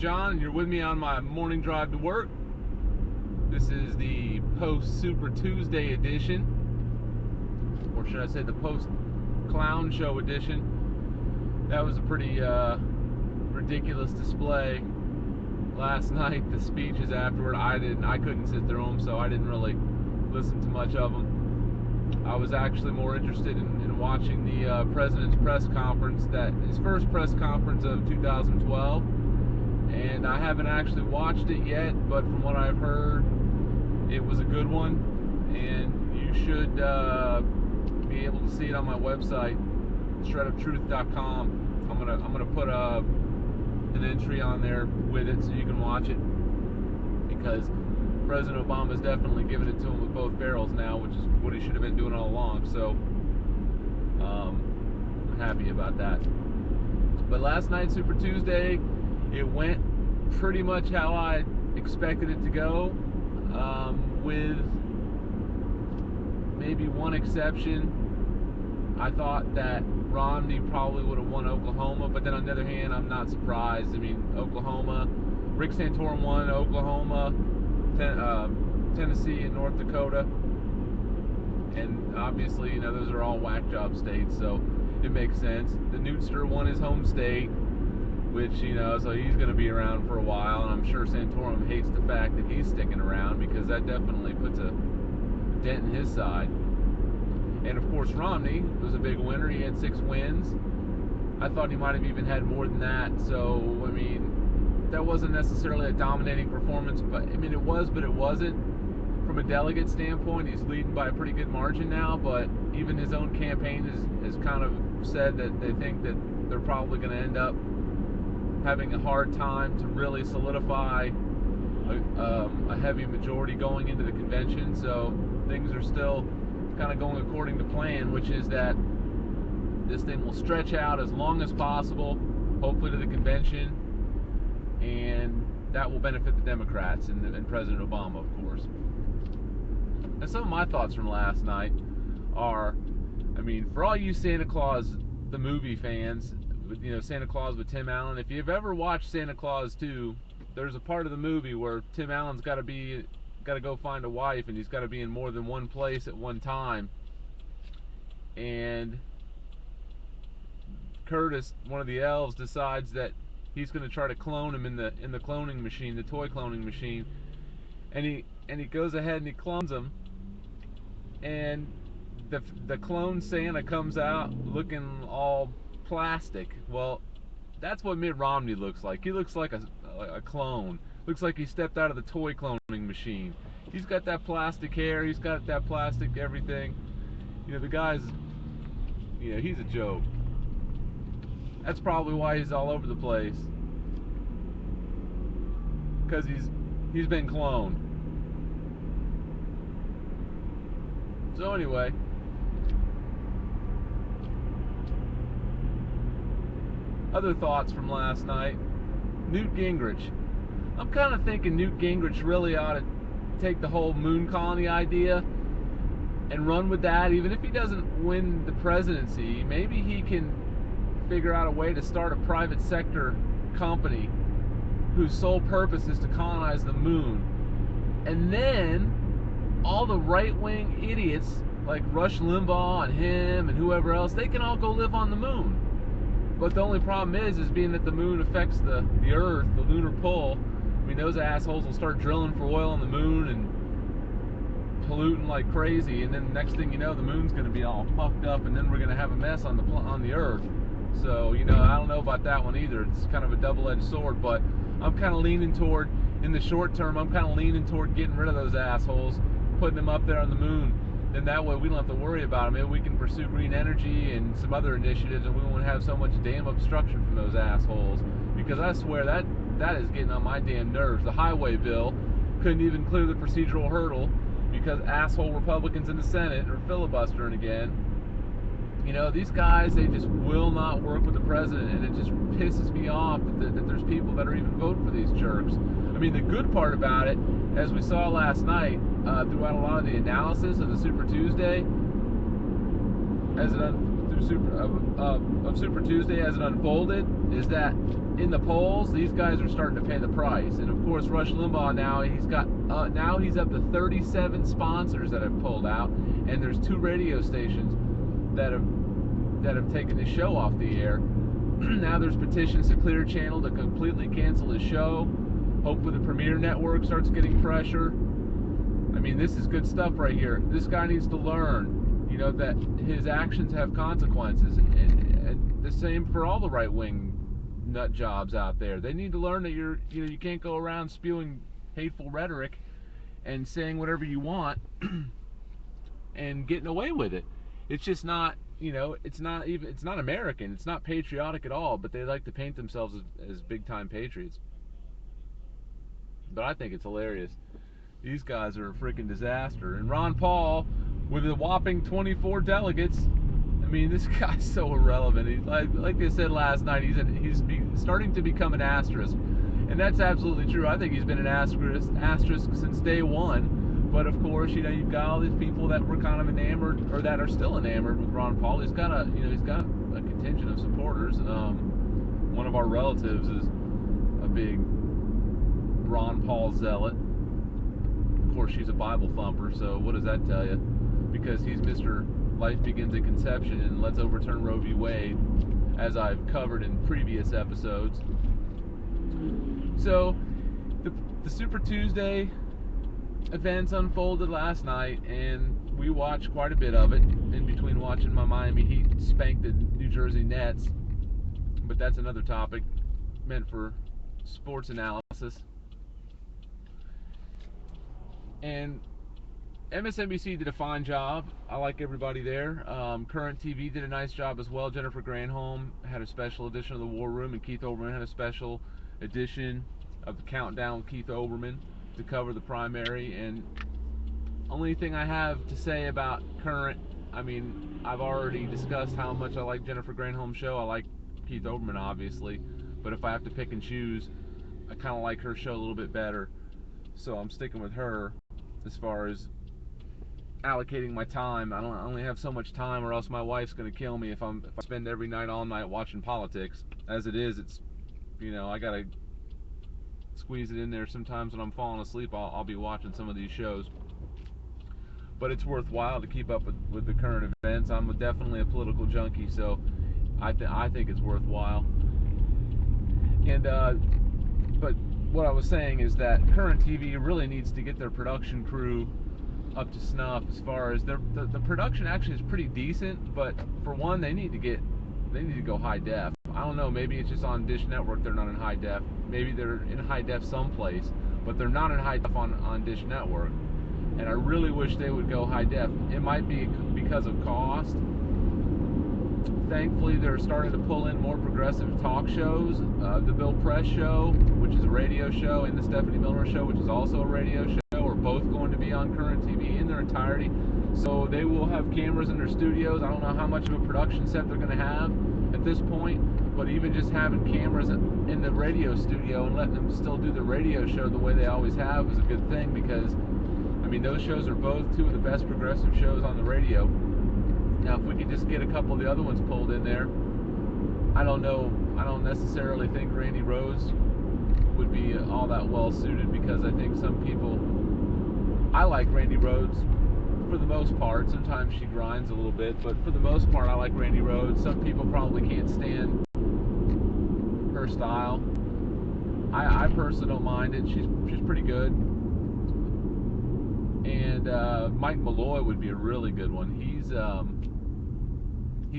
John, and you're with me on my morning drive to work. This is the post-Super Tuesday edition, or should I say the post-Clown Show edition. That was a pretty ridiculous display last night. The speeches afterward, I couldn't sit through them, so I didn't really listen to much of them. I was actually more interested in watching the president's press conference, his first press conference of 2012, and I haven't actually watched it yet, but from what I've heard, it was a good one, and you should be able to see it on my website, shredoftruth.com. I'm gonna put an entry on there with it so you can watch it, because President Obama's definitely giving it to him with both barrels now, which is what he should have been doing all along. So I'm happy about that. But last night, Super Tuesday, it went pretty much how I expected it to go, with maybe one exception. I thought that Romney probably would have won Oklahoma, but then on the other hand, I'm not surprised. I mean, Oklahoma, Rick Santorum won Oklahoma, Tennessee and North Dakota, and obviously, those are all whack job states, so it makes sense. The Newtster won his home state, which, so he's going to be around for a while, and I'm sure Santorum hates the fact that he's sticking around, because that definitely puts a dent in his side. And of course, Romney was a big winner. He had 6 wins. I thought he might have even had more than that. So, I mean, that wasn't necessarily a dominating performance, but I mean, it was, but it wasn't. From a delegate standpoint, he's leading by a pretty good margin now, but even his own campaign has kind of said that they think that they're probably going to end up having a hard time to really solidify a heavy majority going into the convention. So things are still kind of going according to plan, which is that this thing will stretch out as long as possible, hopefully to the convention, and that will benefit the Democrats and President Obama, of course. And some of my thoughts from last night are, I mean, for all you Santa Claus, the movie fans, Santa Claus with Tim Allen, if you've ever watched Santa Claus 2, there's a part of the movie where Tim Allen's got to go find a wife, and he's got to be in more than one place at one time. And Curtis, one of the elves, decides that he's going to try to clone him in the cloning machine, the toy cloning machine, and he goes ahead and he clones him, and the clone Santa comes out looking all plastic. Well, that's what Mitt Romney looks like. He looks like a clone. Looks like he stepped out of the toy cloning machine. He's got that plastic hair. He's got that plastic everything. The guy's, he's a joke. That's probably why he's all over the place, because he's been cloned. So anyway, other thoughts from last night. Newt Gingrich. I'm kind of thinking Newt Gingrich really ought to take the whole moon colony idea and run with that. Even if he doesn't win the presidency, maybe he can figure out a way to start a private sector company whose sole purpose is to colonize the moon. And then all the right-wing idiots like Rush Limbaugh and him and whoever else, they can all go live on the moon. But the only problem is being that the moon affects the Earth, the lunar pull. I mean, those assholes will start drilling for oil on the moon and polluting like crazy, and then next thing you know, the moon's going to be all fucked up, and then we're going to have a mess on the Earth. So, I don't know about that one either. It's kind of a double-edged sword, but I'm kind of leaning toward, in the short term, getting rid of those assholes, putting them up there on the moon. Then that way we don't have to worry about them. Maybe we can pursue green energy and some other initiatives, and we won't have so much damn obstruction from those assholes. Because I swear that is getting on my damn nerves. The highway bill couldn't even clear the procedural hurdle because asshole Republicans in the Senate are filibustering again. These guys, they just will not work with the president, and it just pisses me off that there's people that are even voting for these jerks. I mean, the good part about it, as we saw last night, throughout a lot of the analysis of the Super Tuesday, through of Super Tuesday as it unfolded is that in the polls, these guys are starting to pay the price. And of course, Rush Limbaugh now he's up to 37 sponsors that have pulled out, and there's 2 radio stations that have taken his show off the air. Now there's petitions to Clear Channel to completely cancel his show. Hopefully the Premier Network starts getting pressure. I mean, this is good stuff right here. This guy needs to learn, that his actions have consequences. And the same for all the right-wing nut jobs out there. They need to learn that you can't go around spewing hateful rhetoric and saying whatever you want and getting away with it. It's just not, it's not American. It's not patriotic at all, but they like to paint themselves as big-time patriots. But I think it's hilarious. These guys are a freaking disaster. And Ron Paul, with a whopping 24 delegates, I mean, this guy's so irrelevant. He's like they said last night, he's starting to become an asterisk. And that's absolutely true. I think he's been an asterisk since day one. But of course, you've got all these people that were kind of enamored, or that are still enamored with Ron Paul. He's got a contingent of supporters. One of our relatives is a big Ron Paul zealot. Of course, she's a Bible thumper, so what does that tell you? Because he's Mr. Life Begins at Conception and Let's Overturn Roe v. Wade, as I've covered in previous episodes. So, the Super Tuesday events unfolded last night, and we watched quite a bit of it in between watching my Miami Heat spank the New Jersey Nets. But that's another topic meant for sports analysis. And MSNBC did a fine job. I like everybody there. Current TV did a nice job as well. Jennifer Granholm had a special edition of The War Room, and Keith Olbermann had a special edition of The Countdown with Keith Olbermann to cover the primary. And only thing I have to say about Current, I mean, I've already discussed how much I like Jennifer Granholm's show. I like Keith Olbermann, obviously, but if I have to pick and choose, I kind of like her show a little bit better. So I'm sticking with her as far as allocating my time. I only have so much time, or else my wife's going to kill me if I spend every night all night watching politics. As it is, it's I gotta squeeze it in there. Sometimes when I'm falling asleep, I'll be watching some of these shows. But it's worthwhile to keep up with the current events. I'm definitely a political junkie, so I think it's worthwhile. And but what I was saying is that Current TV really needs to get their production crew up to snuff. As far as the production actually is pretty decent, but for one, they need to go high def. I don't know, maybe it's just on Dish Network they're not in high def. Maybe they're in high def someplace, but they're not in high def on Dish Network. And I really wish they would go high def. It might be because of cost. Thankfully, they're starting to pull in more progressive talk shows. The Bill Press Show, which is a radio show, and the Stephanie Miller Show, which is also a radio show, are both going to be on Current TV in their entirety. So they will have cameras in their studios. I don't know how much of a production set they're going to have at this point, but even just having cameras in the radio studio and letting them still do the radio show the way they always have is a good thing, because I mean, those shows are both 2 of the best progressive shows on the radio. Now, if we could just get a couple of the other ones pulled in there, I don't know. I don't necessarily think Randy Rhoads would be all that well suited, because I think some people, I like Randy Rhoads for the most part. Sometimes she grinds a little bit, but for the most part, I like Randy Rhoads. Some people probably can't stand her style. I personally don't mind it. She's pretty good. And Mike Malloy would be a really good one.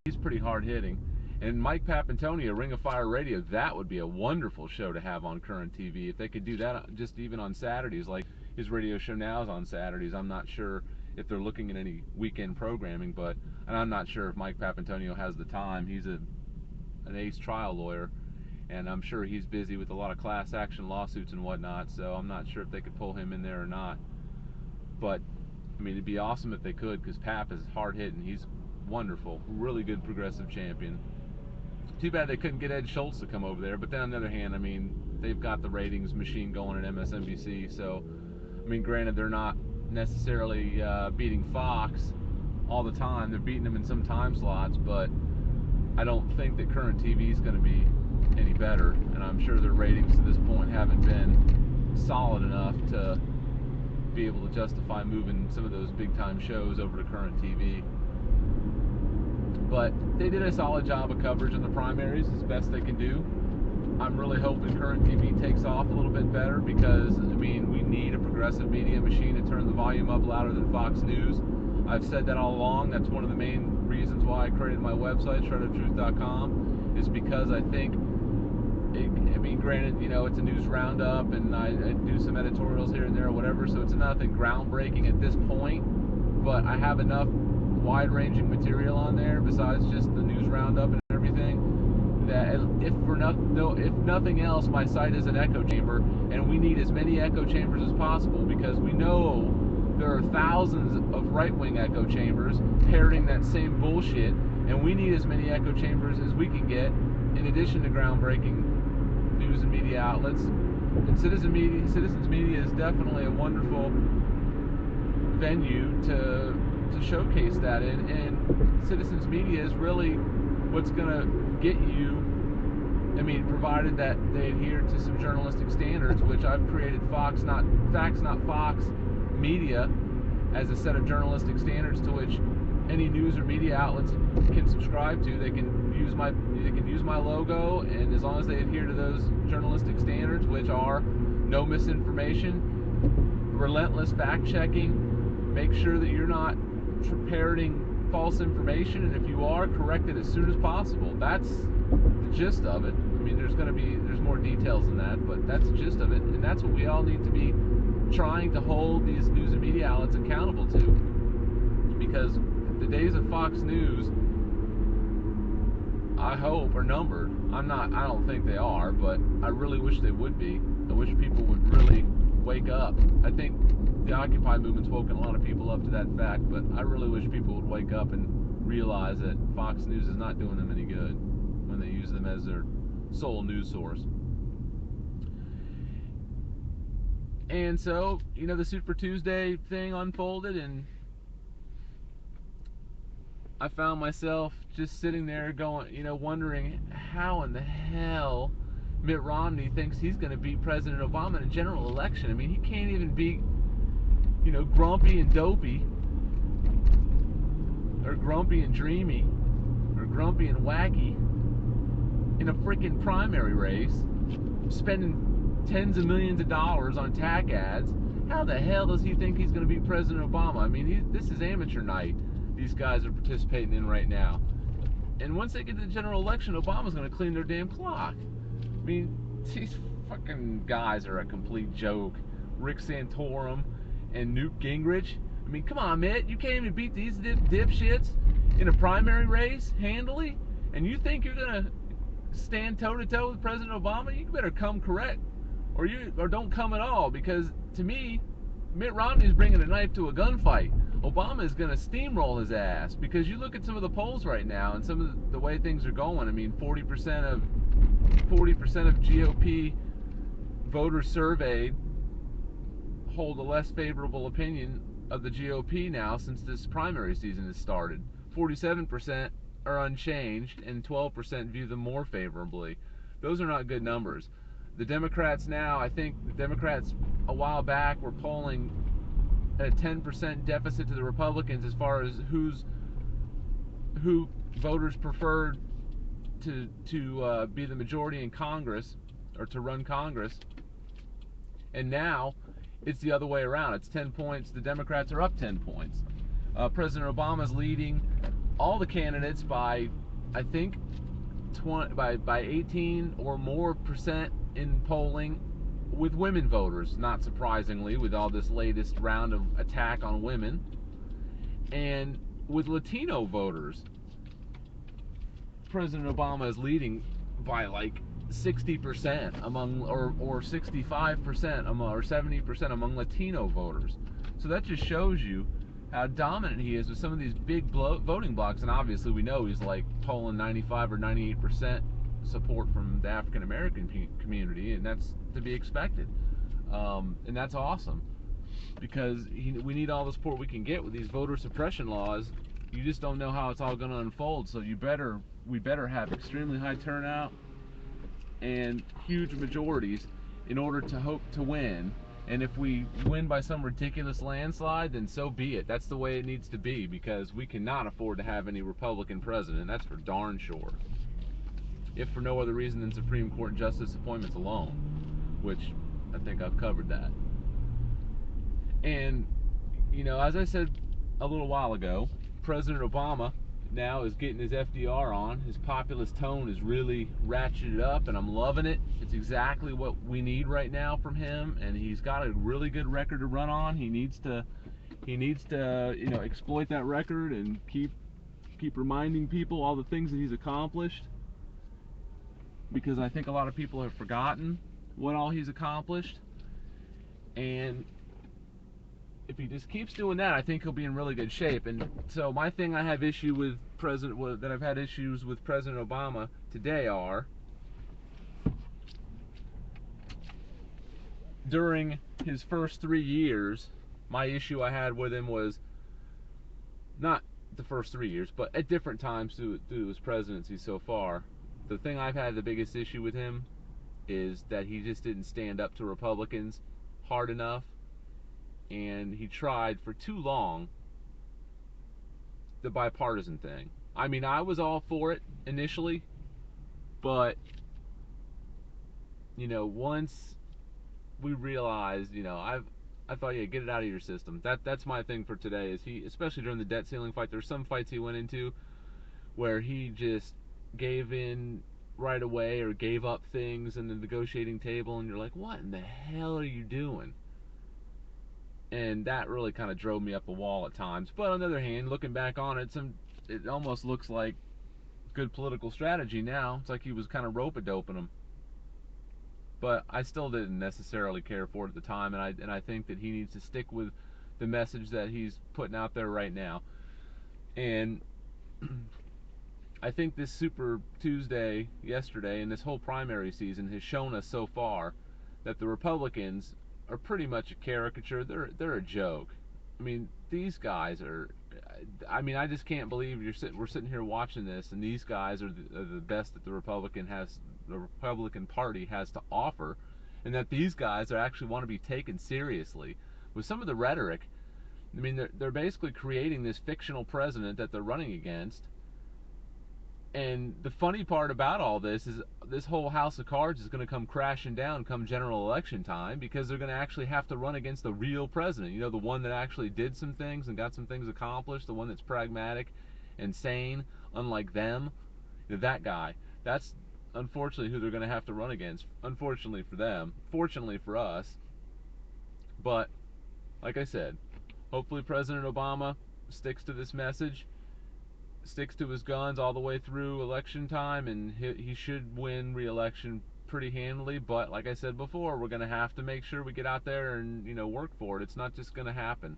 He's pretty hard hitting. And Mike Papantonio, Ring of Fire Radio, that would be a wonderful show to have on Current TV. If they could do that just even on Saturdays, like his radio show now is on Saturdays. I'm not sure if they're looking at any weekend programming, and I'm not sure if Mike Papantonio has the time. He's an ace trial lawyer, and I'm sure he's busy with a lot of class action lawsuits and whatnot, so I'm not sure if they could pull him in there or not. But I mean, it'd be awesome if they could, because Pap is hard hitting. He's wonderful, really good progressive champion. Too bad they couldn't get Ed Schultz to come over there. But then on the other hand, I mean, they've got the ratings machine going at MSNBC. So, I mean, granted, they're not necessarily beating Fox all the time. They're beating them in some time slots, but I don't think that current TV is going to be any better, and I'm sure their ratings to this point haven't been solid enough to be able to justify moving some of those big time shows over to current TV. But they did a solid job of coverage in the primaries as best they can do. I'm really hoping current TV takes off a little bit better because, I mean, we need a progressive media machine to turn the volume up louder than Fox News. I've said that all along. That's one of the main reasons why I created my website, shredoftruth.com, is because I think, I mean, granted, you know, it's a news roundup and I do some editorials here and there or whatever, so it's nothing groundbreaking at this point, but I have enough wide-ranging material on there besides just the news roundup and everything that if nothing else, my site is an echo chamber, and we need as many echo chambers as possible because we know there are thousands of right-wing echo chambers parroting that same bullshit, and we need as many echo chambers as we can get in addition to groundbreaking news and media outlets. And Citizens Media is definitely a wonderful venue to showcase that in, and Citizens Media is really what's going to get you, I mean, provided that they adhere to some journalistic standards, which I've created Facts Not Fox Media as a set of journalistic standards to which any news or media outlets can subscribe to. They can use my logo, and as long as they adhere to those journalistic standards, which are no misinformation, relentless fact checking, make sure that you're not parroting false information, and if you are, correct it as soon as possible. That's the gist of it. I mean, there's more details than that, but that's the gist of it, and that's what we all need to be trying to hold these news and media outlets accountable to, because the days of Fox News, I hope, are numbered. I don't think they are, but I really wish they would be. I wish people would really wake up. I think the Occupy movement's woken a lot of people up to that fact, but I really wish people would wake up and realize that Fox News is not doing them any good when they use them as their sole news source. And so, you know, the Super Tuesday thing unfolded, and I found myself just sitting there going, you know, wondering how in the hell Mitt Romney thinks he's going to beat President Obama in a general election. I mean, he can't even beat, you know, Grumpy and Dopey, or Grumpy and Dreamy, or Grumpy and Wacky in a freaking primary race, spending tens of millions of dollars on TAC ads. How the hell does he think he's going to beat President Obama? I mean, this is amateur night these guys are participating in right now. And once they get to the general election, Obama's going to clean their damn clock. I mean, these fucking guys are a complete joke. Rick Santorum and Newt Gingrich. I mean, come on, Mitt. You can't even beat these dipshits in a primary race handily? And you think you're going to stand toe-to-toe with President Obama? You better come correct. Or don't come at all, because to me, Mitt Romney is bringing a knife to a gunfight. Obama is going to steamroll his ass, because you look at some of the polls right now and some of the way things are going. I mean, 40% of GOP voters surveyed hold a less favorable opinion of the GOP now since this primary season has started. 47% are unchanged, and 12% view them more favorably. Those are not good numbers. The Democrats now, I think the Democrats a while back were polling at a 10% deficit to the Republicans as far as who voters preferred to be the majority in Congress, or to run Congress. And now it's the other way around. It's 10 points. The Democrats are up 10 points. President Obama's leading all the candidates by, I think, by 18 or more percent in polling with women voters, not surprisingly, with all this latest round of attack on women. And with Latino voters, President Obama is leading by like 60% among, or 65% among, or 70% among Latino voters. So that just shows you how dominant he is with some of these big voting blocks. And obviously we know he's like polling 95 or 98% support from the African American community, and that's to be expected. And that's awesome, because we need all the support we can get with these voter suppression laws. You just don't know how it's all going to unfold, so you better we better have extremely high turnout and huge majorities in order to hope to win. And if we win by some ridiculous landslide, then so be it. That's the way it needs to be, because we cannot afford to have any Republican president. That's for darn sure. If for no other reason than Supreme Court justice appointments alone, which I think I've covered that. And, as I said a little while ago, President Obama now is getting his FDR on. His populist tone is really ratcheted up, and I'm loving it. It's exactly what we need right now from him, and he's got a really good record to run on. He needs to exploit that record and keep reminding people all the things that he's accomplished, because I think a lot of people have forgotten what all he's accomplished. And if he just keeps doing that, I think he'll be in really good shape. And so my thing I have issue with that I've had issues with President Obama today are, during his first 3 years, my issue I had with him was not the first 3 years, but at different times through his presidency so far. The thing I've had the biggest issue with him is that he just didn't stand up to Republicans hard enough, and he tried for too long the bipartisan thing. I mean, I was all for it initially, but once we realized, I thought, yeah, get it out of your system. That's my thing for today. Is he, especially during the debt ceiling fight, there's some fights he went into where he just gave in right away or gave up things in the negotiating table, and you're like, what in the hell are you doing? And that really kind of drove me up the wall at times. But on the other hand, looking back on it, it almost looks like good political strategy now. It's like he was kind of rope-a-doping them. But I still didn't necessarily care for it at the time, and I think that he needs to stick with the message that he's putting out there right now. And I think this Super Tuesday yesterday and this whole primary season has shown us so far that the Republicans are pretty much a caricature. They're a joke. I mean, these guys are. I mean, I just can't believe we're sitting here watching this, and these guys are the best that the Republican Party has to offer, and that these guys are actually want to be taken seriously. With some of the rhetoric, I mean, they're basically creating this fictional president that they're running against. And the funny part about all this is this whole house of cards is going to come crashing down come general election time, because they're going to actually have to run against the real president. The one that actually did some things and got some things accomplished, the one that's pragmatic and sane, unlike them. That guy. That's unfortunately who they're going to have to run against. Unfortunately for them. Fortunately for us. But, like I said, hopefully President Obama sticks to this message, sticks to his guns all the way through election time, and he should win re-election pretty handily. But like I said before, we're going to have to make sure we get out there and work for it. It's not just going to happen,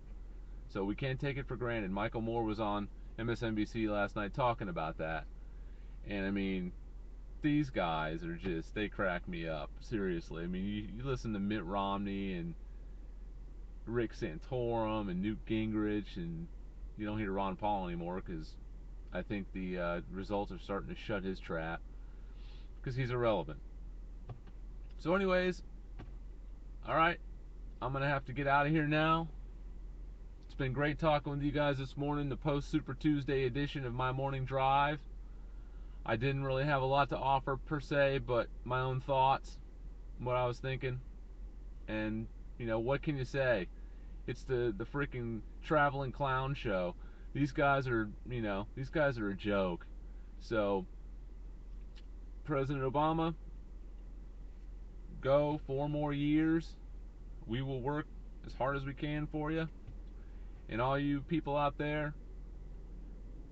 so we can't take it for granted. Michael Moore was on MSNBC last night talking about that, and I mean, these guys are just, they crack me up, seriously. I mean, you listen to Mitt Romney and Rick Santorum and Newt Gingrich, and you don't hear Ron Paul anymore, because I think the results are starting to shut his trap, because he's irrelevant. So anyways, alright, I'm going to have to get out of here now. It's been great talking with you guys this morning, the post-Super Tuesday edition of my morning drive. I didn't really have a lot to offer per se, but my own thoughts, what I was thinking. And, what can you say? It's the freaking traveling clown show. These guys are a joke. So, President Obama, go 4 more years. We will work as hard as we can for you. And all you people out there,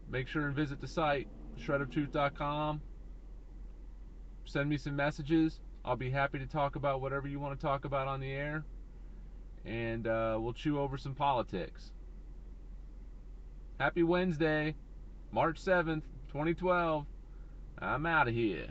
make sure and visit the site, shredoftruth.com. Send me some messages. I'll be happy to talk about whatever you want to talk about on the air. And we'll chew over some politics. Happy Wednesday, March 7th, 2012. I'm out of here.